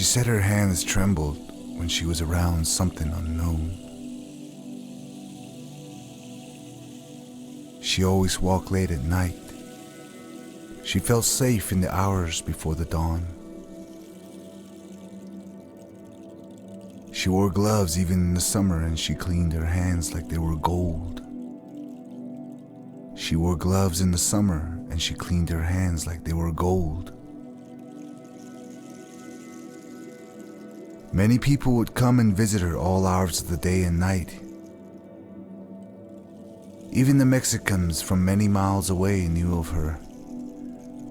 She said her hands trembled when she was around something unknown. She always walked late at night. She felt safe in the hours before the dawn. She wore gloves even in the summer, and she cleaned her hands like they were gold. She wore gloves in the summer, and she cleaned her hands like they were gold. Many people would come and visit her all hours of the day and night. Even the Mexicans from many miles away knew of her.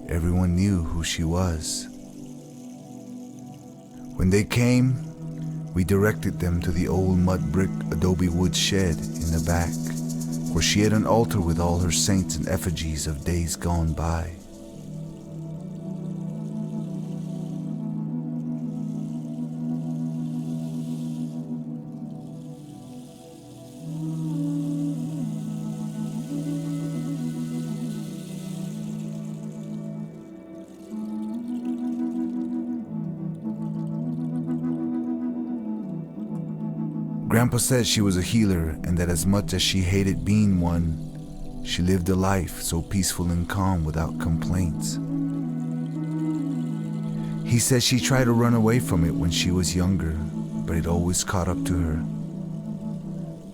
Everyone knew who she was. When they came, we directed them to the old mud brick adobe wood shed in the back, where she had an altar with all her saints and effigies of days gone by. Grandpa said she was a healer, and that as much as she hated being one, she lived a life so peaceful and calm without complaints. He said she tried to run away from it when she was younger, but it always caught up to her.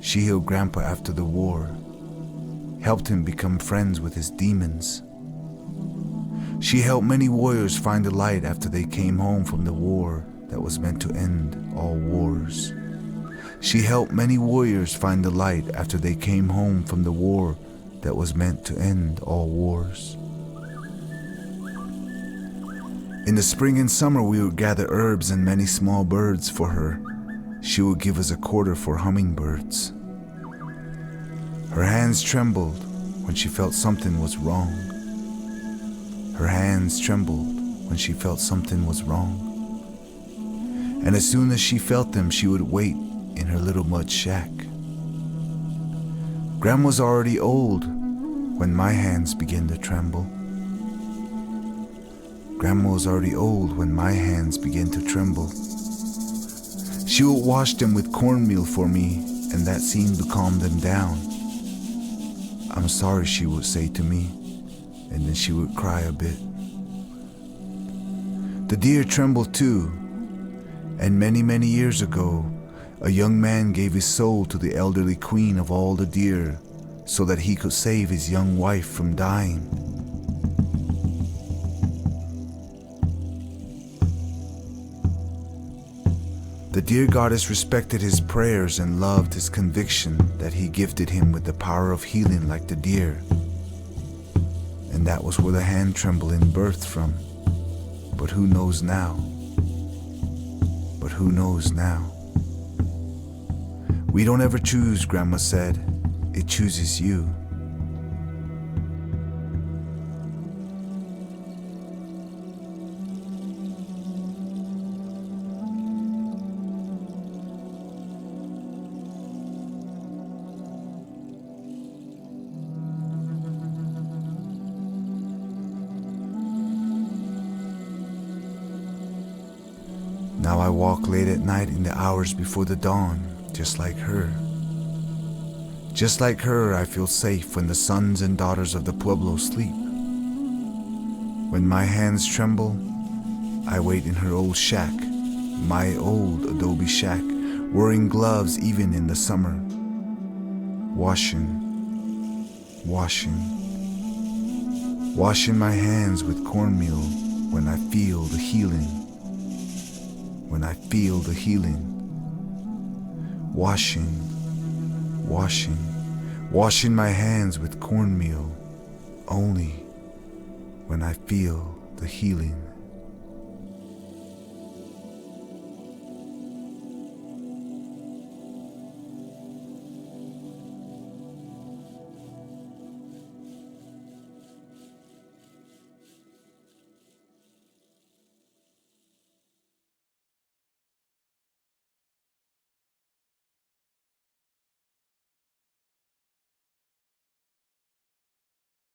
She healed Grandpa after the war, helped him become friends with his demons. She helped many warriors find the light after they came home from the war that was meant to end all wars. She helped many warriors find the light after they came home from the war that was meant to end all wars. In the spring and summer, we would gather herbs and many small birds for her. She would give us a quarter for hummingbirds. Her hands trembled when she felt something was wrong. Her hands trembled when she felt something was wrong. And as soon as she felt them, she would wait in her little mud shack. Grandma was already old when my hands began to tremble. Grandma was already old when my hands began to tremble. She would wash them with cornmeal for me, and that seemed to calm them down. "I'm sorry," she would say to me, and then she would cry a bit. The deer trembled too, and many years ago, a young man gave his soul to the elderly queen of all the deer so that he could save his young wife from dying. The deer goddess respected his prayers and loved his conviction that he gifted him with the power of healing like the deer. And that was where the hand trembling birthed from. But who knows now? But who knows now? We don't ever choose, Grandma said. It chooses you. Now I walk late at night in the hours before the dawn. Just like her. Just like her, I feel safe when the sons and daughters of the pueblo sleep. When my hands tremble, I wait in her old shack, my old adobe shack, wearing gloves even in the summer. Washing my hands with cornmeal when I feel the healing. When I feel the healing. Washing my hands with cornmeal only when I feel the healing.